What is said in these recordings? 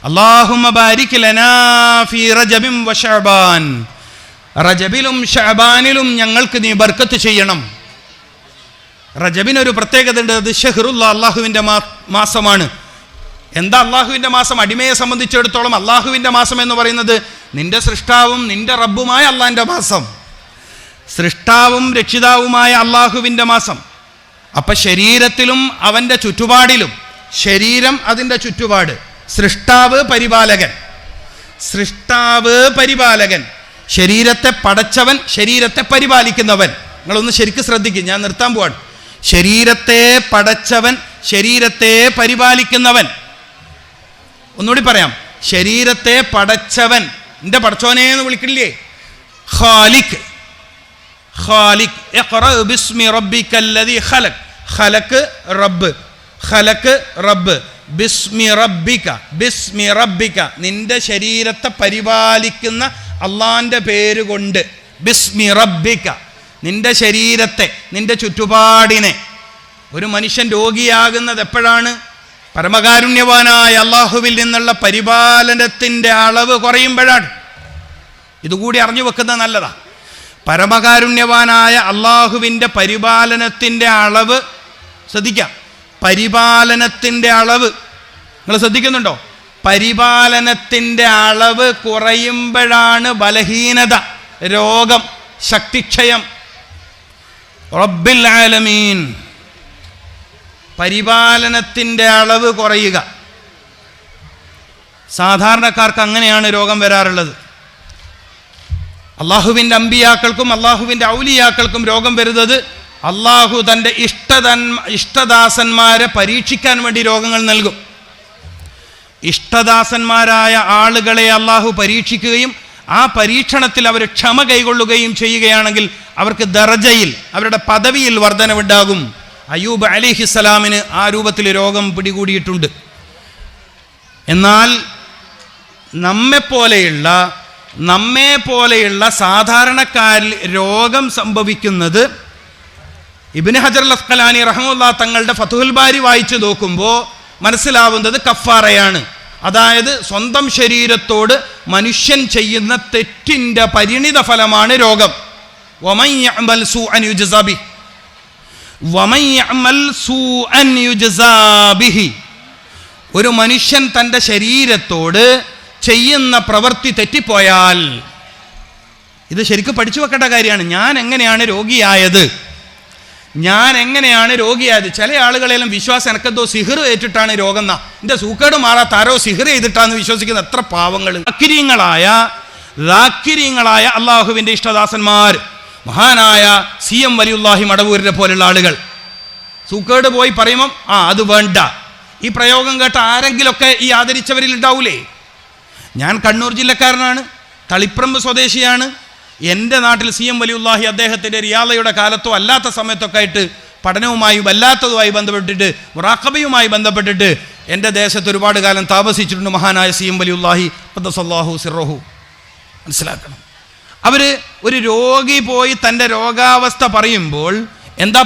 അല്ലാഹുമ്മ ബാരിക് ലനാ ഫീ റജബിൻ വ ശഅബാൻ, റജബിലും ശഅബാനിലും ഞങ്ങൾക്ക് നീ ബർക്കത്ത് ചെയ്യണം. റജബിനൊരു പ്രത്യേകത ഉണ്ട്, അത് ഷഹ്റുല്ല, അള്ളാഹുവിൻ്റെ മാസമാണ്. എന്താ അള്ളാഹുവിൻ്റെ മാസം? അടിമയെ സംബന്ധിച്ചിടത്തോളം അള്ളാഹുവിൻ്റെ മാസം എന്ന് പറയുന്നത് നിന്റെ സൃഷ്ടാവും നിന്റെ റബ്ബുമായ അള്ളാഹിൻ്റെ മാസം, സൃഷ്ടാവും രക്ഷിതാവുമായ അള്ളാഹുവിൻ്റെ മാസം. അപ്പം ശരീരത്തിലും അവൻ്റെ ചുറ്റുപാടിലും, ശരീരം അതിൻ്റെ ചുറ്റുപാട്, സൃഷ്ടാവ് പരിപാലകൻ, സൃഷ്ടാവ് പരിപാലകൻ, ശരീരത്തെ പടച്ചവൻ, ശരീരത്തെ പരിപാലിക്കുന്നവൻ. നിങ്ങളൊന്ന് ശരിക്കും ശ്രദ്ധിക്കും, ഞാൻ നിർത്താൻ പോവാണ്. ശരീരത്തെ പടച്ചവൻ, ശരീരത്തെ പരിപാലിക്കുന്നവൻ. ഒന്നുകൂടി പറയാം, ശരീരത്തെ പടച്ചവൻ, എൻ്റെ പടച്ചോനെ എന്ന് വിളിക്കില്ലേ, ഖാലിഖ്. ഖാലിഖ്, ഇഖ്റഅ ബിസ്മി റബ്ബിക്കല്ലദീ ഖലഖ്, ഖലഖ് റബ്ബ്, ഖലഖ് റബ്ബ്, ബിസ്മി റബ്ബിക, ബിസ്മി റബ്ബിക, നിന്റെ ശരീരത്തെ പരിപാലിക്കുന്ന അള്ളാന്റെ പേര് കൊണ്ട്, ബിസ്മി റബ്ബിക, നിന്റെ ശരീരത്തെ, നിന്റെ ചുറ്റുപാടിനെ. ഒരു മനുഷ്യൻ രോഗിയാകുന്നത് എപ്പോഴാണ്? പരമകാരുണ്യവാനായ അള്ളാഹുവിൽ നിന്നുള്ള പരിപാലനത്തിൻ്റെ അളവ് കുറയുമ്പോഴാണ്. ഇതുകൂടി അറിഞ്ഞു വെക്കുന്നത് നല്ലതാ. പരമകാരുണ്യവാനായ അള്ളാഹുവിൻ്റെ പരിപാലനത്തിൻ്റെ അളവ് ശ്രദ്ധിക്കാം. പരിപാലനത്തിൻ്റെ അളവ് നിങ്ങൾ ശ്രദ്ധിക്കുന്നുണ്ടോ? പരിപാലനത്തിൻ്റെ അളവ് കുറയുമ്പോഴാണ് ബലഹീനത, രോഗം, ശക്തിക്ഷയം. റബ്ബിൽ ആലമീൻ, പരിപാലനത്തിൻ്റെ അളവ് കുറയുക. സാധാരണക്കാർക്ക് അങ്ങനെയാണ് രോഗം വരാറുള്ളത്. അള്ളാഹുവിൻ്റെ അമ്പിയാക്കൾക്കും അള്ളാഹുവിൻ്റെ ഔലിയാക്കൾക്കും രോഗം വരുന്നത് അള്ളാഹു തൻ്റെ ഇഷ്ടദാസന്മാരെ പരീക്ഷിക്കാൻ വേണ്ടി രോഗങ്ങൾ നൽകും. ഇഷ്ടദാസന്മാരായ ആളുകളെ അള്ളാഹു പരീക്ഷിക്കുകയും ആ പരീക്ഷണത്തിൽ അവർ ക്ഷമ കൈകൊള്ളുകയും ചെയ്യുകയാണെങ്കിൽ അവർക്ക് ദർജയിൽ, അവരുടെ പദവിയിൽ വർധനവുണ്ടാകും. അയ്യൂബ് അലൈഹിസ്സലാമിന് ആ രൂപത്തിൽ രോഗം പിടികൂടിയിട്ടുണ്ട്. എന്നാൽ നമ്മെപ്പോലെയുള്ള സാധാരണക്കാരിൽ രോഗം സംഭവിക്കുന്നത് ഇബ്നു ഹജർ അൽ അസ്ഖലാനി റഹ്മത്തുള്ളാഹി തങ്ങളുടെ ഫതുഹുൽ ബാരി വായിച്ചു നോക്കുമ്പോൾ മനസ്സിലാവുന്നത് കഫാറയാണ്. അതായത് സ്വന്തം ശരീരത്തോട് മനുഷ്യൻ ചെയ്യുന്ന തെറ്റിൻ്റെ പരിണിത ഫലമാണ് രോഗം. വമൻ യഅമൽ സൂഅൻ യുജ്സാ ബിഹി, വമൻ യഅമൽ സൂഅൻ യുജ്സാ ബിഹി. ഒരു മനുഷ്യൻ തൻ്റെ ശരീരത്തോട് ചെയ്യുന്ന പ്രവൃത്തി തെറ്റിപ്പോയാൽ, ഇത് ശരിക്കും പഠിച്ചു വെക്കേണ്ട കാര്യമാണ്. ഞാൻ എങ്ങനെയാണ് രോഗിയായത്? ചില ആളുകളെല്ലാം വിശ്വാസം എനക്കെന്തോ സിഹിർ ഏറ്റിട്ടാണ് രോഗം എന്നാ, എൻ്റെ സൂക്കേട് മാറാത്ത ആരോ സിഹിർ ചെയ്തിട്ടാന്ന് വിശ്വസിക്കുന്ന എത്ര പാവങ്ങൾ. ദാക്കിരീങ്ങളായ അള്ളാഹുവിൻ്റെ ഇഷ്ടദാസന്മാർ, മഹാനായ CM വലിയുല്ലാഹി മടവൂരിനെ പോലുള്ള ആളുകൾ സൂക്കേട് പോയി പറയുമ്പം അത് വേണ്ട. ഈ പ്രയോഗം കേട്ട ആരെങ്കിലുമൊക്കെ ഈ ആദരിച്ചവരിൽ ഉണ്ടാവൂലേ? ഞാൻ കണ്ണൂർ ജില്ലക്കാരനാണ്, തളിപ്പറമ്പ് സ്വദേശിയാണ്. എൻ്റെ നാട്ടിൽ CM വലിയുല്ലാഹി അദ്ദേഹത്തിൻ്റെ റിയാദയുടെ കാലത്തോ അല്ലാത്ത സമയത്തൊക്കെ ആയിട്ട് പഠനവുമായി വല്ലാത്തതുമായി ബന്ധപ്പെട്ടിട്ട്, മുറാഖബയുമായി ബന്ധപ്പെട്ടിട്ട് എൻ്റെ ദേശത്ത് ഒരുപാട് കാലം താമസിച്ചിട്ടുണ്ട് മഹാനായ CM വലിയുല്ലാഹി ഖദ്ദസല്ലാഹു സിർറഹു. മനസ്സിലാക്കണം, അവർ ഒരു രോഗി പോയി തൻ്റെ രോഗാവസ്ഥ പറയുമ്പോൾ എന്താ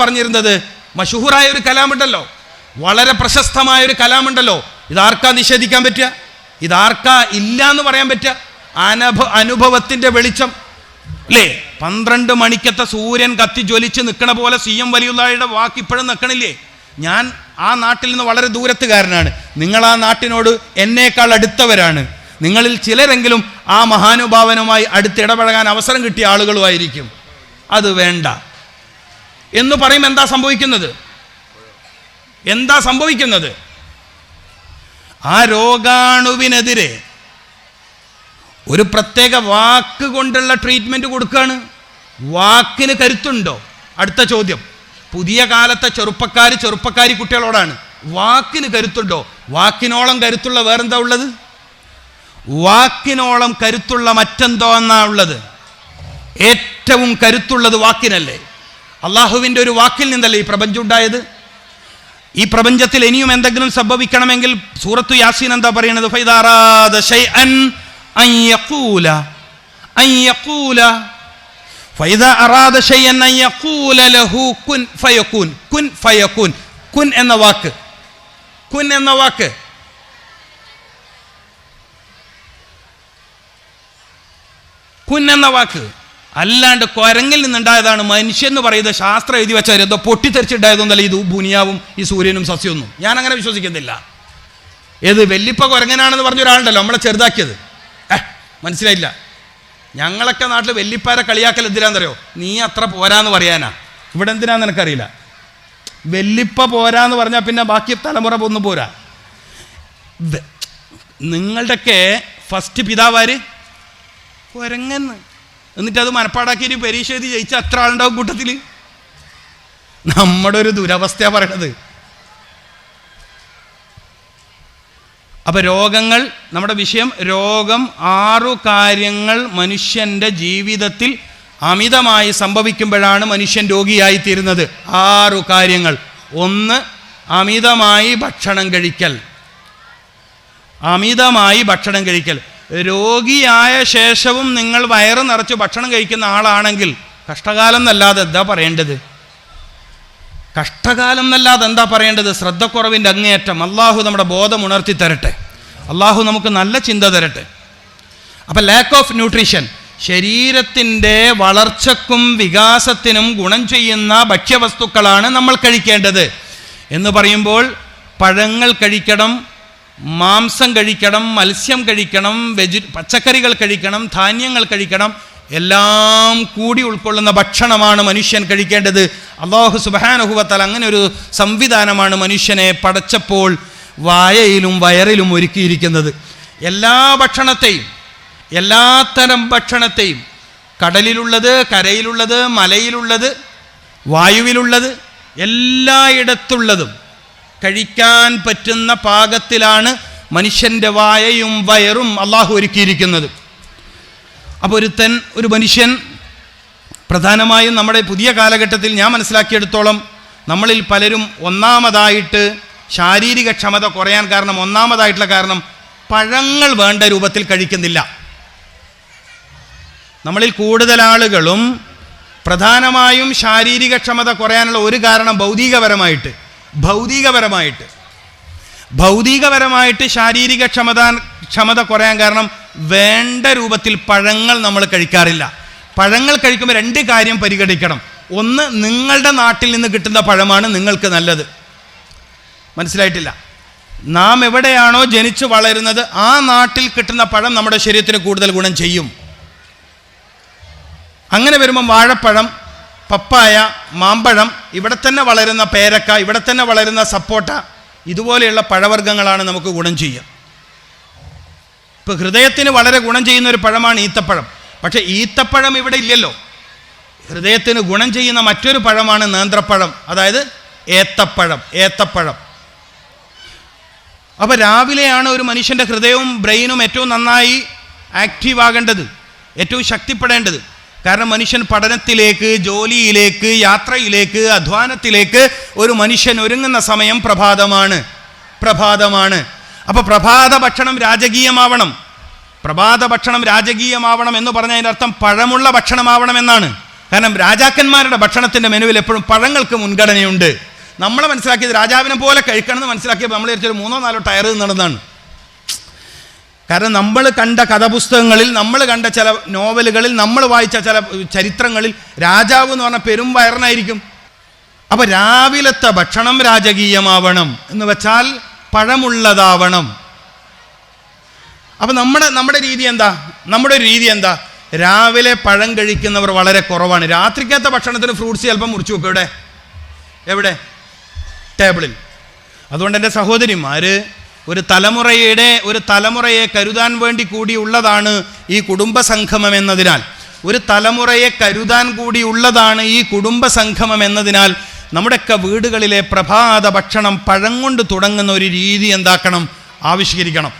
പറഞ്ഞിരുന്നത്? മഷൂഹൂറായ ഒരു കലാമുണ്ടല്ലോ, വളരെ പ്രശസ്തമായൊരു കലാമുണ്ടല്ലോ. ഇതാർക്കാ നിഷേധിക്കാൻ പറ്റുക? ഇതാർക്കാ ഇല്ല എന്ന് പറയാൻ പറ്റുക? അനുഭവത്തിൻ്റെ വെളിച്ചം അല്ലേ? 12 മണിക്കത്തെ സൂര്യൻ കത്തി ജ്വലിച്ച് നിൽക്കണ പോലെ CM വലിയുള്ളാഹിയുടെ വാക്ക് ഇപ്പോഴും നിൽക്കണില്ലേ? ഞാൻ ആ നാട്ടിൽ നിന്ന് വളരെ ദൂരത്തുകാരനാണ്, നിങ്ങൾ ആ നാട്ടിനോട് എന്നേക്കാൾ അടുത്തവരാണ്. നിങ്ങളിൽ ചിലരെങ്കിലും ആ മഹാനുഭാവനുമായി അടുത്തിടപഴകാൻ അവസരം കിട്ടിയ ആളുകളുമായിരിക്കും. അത് വേണ്ട എന്ന് പറയുമ്പോൾ എന്താ സംഭവിക്കുന്നത്? ആ രോഗാണുവിനെതിരെ ഒരു പ്രത്യേക വാക്ക് കൊണ്ടുള്ള ട്രീറ്റ്മെൻറ്റ് കൊടുക്കുകയാണ്. വാക്കിന് കരുത്തുണ്ടോ? അടുത്ത ചോദ്യം. പുതിയ കാലത്തെ ചെറുപ്പക്കാരി കുട്ടികളോടാണ്. വാക്കിന് കരുത്തുണ്ടോ? വാക്കിനോളം കരുത്തുള്ള വേറെന്താ ഉള്ളത്? വാക്കിനോളം കരുത്തുള്ള മറ്റെന്തോ എന്നാ ഉള്ളത്? ഏറ്റവും കരുത്തുള്ളത് വാക്കിനല്ലേ? അള്ളാഹുവിൻ്റെ ഒരു വാക്കിൽ നിന്നല്ലേ ഈ പ്രപഞ്ചം ഉണ്ടായത്? ഈ പ്രപഞ്ചത്തിൽ ഇനിയും എന്തെങ്കിലും സംഭവിക്കണമെങ്കിൽ സൂറത്തു യാസീൻ എന്താ പറയുന്നത്? ഫൈദാ അറാദ ശൈഅൻ അൻ യഖൂല ഫൈദാ അറാദ ശൈഅൻ അൻ യഖൂല ലഹു കുൻ ഫയകൂൻ. കുൻ എന്ന വാക്ക് എന്ന വാക്ക് അല്ലാണ്ട് കുരങ്ങിൽ നിന്നുണ്ടായതാണ് മനുഷ്യൻ എന്ന് പറയുന്നത് ശാസ്ത്രം എഴുതി വെച്ചാൽ എന്തോ പൊട്ടിത്തെറിച്ചുണ്ടായതൊന്നല്ല ഈ ഭൂനിയാവും ഈ സൂര്യനും സസ്യമൊന്നും. ഞാൻ അങ്ങനെ വിശ്വസിക്കുന്നില്ല. ഏത് വെല്ലിപ്പ കുരങ്ങനാണെന്ന് പറഞ്ഞ ഒരാളുണ്ടല്ലോ നമ്മളെ ചെറുതാക്കിയത്, മനസ്സിലായില്ല. ഞങ്ങളൊക്കെ നാട്ടിൽ വെല്ലിപ്പാരെ കളിയാക്കൽ എന്തിനാണെന്നറിയോ? നീ അത്ര പോരാന്ന് പറയാനാ. ഇവിടെ എന്തിനാന്ന് എനിക്കറിയില്ല. വെല്ലിപ്പ പോരാന്ന് പറഞ്ഞാൽ പിന്നെ ബാക്കി തലമുറ ഒന്നും പോരാ. നിങ്ങളുടെയൊക്കെ ഫസ്റ്റ് പിതാവാര് കുരങ്ങന്ന്, എന്നിട്ട് അത് മനപ്പാടാക്കിയിട്ട് പരീക്ഷ എഴുതി ജയിച്ച അത്ര ആളുണ്ടാവും കൂട്ടത്തിൽ. നമ്മുടെ ഒരു ദുരവസ്ഥയാണ് പറയണത്. അപ്പം രോഗങ്ങൾ, നമ്മുടെ വിഷയം രോഗം. 6 കാര്യങ്ങൾ മനുഷ്യൻ്റെ ജീവിതത്തിൽ അമിതമായി സംഭവിക്കുമ്പോഴാണ് മനുഷ്യൻ രോഗിയായിത്തീരുന്നത്. 6 കാര്യങ്ങൾ. 1, അമിതമായി ഭക്ഷണം കഴിക്കൽ. അമിതമായി ഭക്ഷണം കഴിക്കൽ. രോഗിയായ ശേഷവും നിങ്ങൾ വയറ് നിറച്ച് ഭക്ഷണം കഴിക്കുന്ന ആളാണെങ്കിൽ കഷ്ടകാലം എന്നല്ലാതെ എന്താ പറയേണ്ടത്? കഷ്ടകാലം എന്നല്ലാതെ എന്താ പറയേണ്ടത്? ശ്രദ്ധക്കുറവിൻ്റെ അങ്ങേയറ്റം. അള്ളാഹു നമ്മുടെ ബോധം ഉണർത്തി തരട്ടെ. അള്ളാഹു നമുക്ക് നല്ല ചിന്ത തരട്ടെ. അപ്പം ലാക്ക് ഓഫ് ന്യൂട്രീഷൻ, ശരീരത്തിൻ്റെ വളർച്ചക്കും വികാസത്തിനും ഗുണം ചെയ്യുന്ന ഭക്ഷ്യവസ്തുക്കളാണ് നമ്മൾ കഴിക്കേണ്ടത് എന്ന് പറയുമ്പോൾ പഴങ്ങൾ കഴിക്കണം, മാംസം കഴിക്കണം, മത്സ്യം കഴിക്കണം, പച്ചക്കറികൾ കഴിക്കണം, ധാന്യങ്ങൾ കഴിക്കണം. എല്ലാം കൂടി ഉൾക്കൊള്ളുന്ന ഭക്ഷണമാണ് മനുഷ്യൻ കഴിക്കേണ്ടത്. അല്ലാഹു സുബ്ഹാനഹു വ തആല അങ്ങനെ ഒരു സംവിധാനമാണ് മനുഷ്യനെ പടച്ചപ്പോൾ വായയിലും വയറിലും ഒരുക്കിയിരിക്കുന്നത്. എല്ലാ ഭക്ഷണത്തെയും, എല്ലാത്തരം ഭക്ഷണത്തെയും, കടലിലുള്ളത്, കരയിലുള്ളത്, മലയിലുള്ളത്, വായുവിലുള്ളത്, എല്ലായിടത്തുള്ളതും കഴിക്കാൻ പറ്റുന്ന പാകത്തിലാണ് മനുഷ്യൻ്റെ വായയും വയറും അള്ളാഹു ഒരുക്കിയിരിക്കുന്നത്. അപ്പോൾ ഒരു മനുഷ്യൻ പ്രധാനമായും നമ്മുടെ പുതിയ കാലഘട്ടത്തിൽ ഞാൻ മനസ്സിലാക്കിയെടുത്തോളം നമ്മളിൽ പലരും ഒന്നാമതായിട്ട് ശാരീരിക ക്ഷമത കുറയാൻ കാരണം, ഒന്നാമതായിട്ടുള്ള കാരണം പഴങ്ങൾ വേണ്ട രൂപത്തിൽ കഴിക്കുന്നില്ല. നമ്മളിൽ കൂടുതൽ ആളുകളും പ്രധാനമായും ശാരീരിക ക്ഷമത കുറയാനുള്ള ഒരു കാരണം ഭൗതികപരമായിട്ട് ശാരീരിക ക്ഷമത കുറയാൻ കാരണം വേണ്ട രൂപത്തിൽ പഴങ്ങൾ നമ്മൾ കഴിക്കാറില്ല. പഴങ്ങൾ കഴിക്കുമ്പോൾ 2 കാര്യം പരിഗണിക്കണം. 1, നിങ്ങളുടെ നാട്ടിൽ നിന്ന് കിട്ടുന്ന പഴമാണ് നിങ്ങൾക്ക് നല്ലത്. മനസ്സിലായിട്ടില്ല? നാം എവിടെയാണോ ജനിച്ചു വളരുന്നത് ആ നാട്ടിൽ കിട്ടുന്ന പഴം നമ്മുടെ ശരീരത്തിന് കൂടുതൽ ഗുണം ചെയ്യും. അങ്ങനെ വരുമ്പം വാഴപ്പഴം, പപ്പായ, മാമ്പഴം, ഇവിടെ തന്നെ വളരുന്ന പേരക്ക, ഇവിടെ തന്നെ വളരുന്ന സപ്പോട്ട, ഇതുപോലെയുള്ള പഴവർഗ്ഗങ്ങളാണ് നമുക്ക് ഗുണം ചെയ്യുക. ഇപ്പോൾ ഹൃദയത്തിന് വളരെ ഗുണം ചെയ്യുന്ന ഒരു പഴമാണ് ഈത്തപ്പഴം. പക്ഷേ ഈത്തപ്പഴം ഇവിടെ ഇല്ലല്ലോ. ഹൃദയത്തിന് ഗുണം ചെയ്യുന്ന മറ്റൊരു പഴമാണ് നേന്ത്രപ്പഴം, അതായത് ഏത്തപ്പഴം. അപ്പോൾ രാവിലെയാണ് ഒരു മനുഷ്യൻ്റെ ഹൃദയവും ബ്രെയിനും ഏറ്റവും നന്നായി ആക്റ്റീവ് ആകേണ്ടത്, ഏറ്റവും ശക്തിപ്പെടേണ്ടത്. കാരണം മനുഷ്യൻ പഠനത്തിലേക്ക്, ജോലിയിലേക്ക്, യാത്രയിലേക്ക്, അധ്വാനത്തിലേക്ക് ഒരു മനുഷ്യൻ ഒരുങ്ങുന്ന സമയം പ്രഭാതമാണ്. അപ്പോൾ പ്രഭാത ഭക്ഷണം രാജകീയമാവണം എന്ന് പറഞ്ഞതിൻ്റെ അർത്ഥം പഴമുള്ള ഭക്ഷണമാവണം എന്നാണ്. കാരണം രാജാക്കന്മാരുടെ ഭക്ഷണത്തിൻ്റെ മെനുവിൽ എപ്പോഴും പഴങ്ങൾക്ക് മുൻഗണനയുണ്ട്. നമ്മളെ മനസ്സിലാക്കിയത് രാജാവിനെ പോലെ കഴിക്കണമെന്ന് മനസ്സിലാക്കിയപ്പോൾ നമ്മൾ വിചാരിച്ചൊരു 3-4 ടയർ നടന്നതാണ്. കാരണം നമ്മൾ കണ്ട കഥപുസ്തകങ്ങളിൽ, നമ്മൾ കണ്ട ചില നോവലുകളിൽ, നമ്മൾ വായിച്ച ചില ചരിത്രങ്ങളിൽ രാജാവ് എന്ന് പറഞ്ഞാൽ പെരും വയറിനായിരിക്കും. അപ്പോൾ രാവിലത്തെ ഭക്ഷണം രാജകീയമാവണം എന്ന് വെച്ചാൽ പഴമുള്ളതാവണം. അപ്പം നമ്മുടെ രീതി എന്താ? രാവിലെ പഴം കഴിക്കുന്നവർ വളരെ കുറവാണ്. രാത്രിക്കത്തെ ഭക്ഷണത്തിന് ഫ്രൂട്ട്സ് ചിലപ്പം മുറിച്ചു വെക്കും. എവിടെ? ടേബിളിൽ. അതുകൊണ്ട് എൻ്റെ സഹോദരിമാർ, ഒരു തലമുറയെ കരുതാൻ വേണ്ടി കൂടിയുള്ളതാണ് ഈ കുടുംബസംഗമം എന്നതിനാൽ, നമ്മുടെയൊക്കെ വീടുകളിലെ പ്രഭാത ഭക്ഷണം പഴം കൊണ്ട് തുടങ്ങുന്ന ഒരു രീതി എന്താക്കണം? ആവിഷ്കരിക്കണം.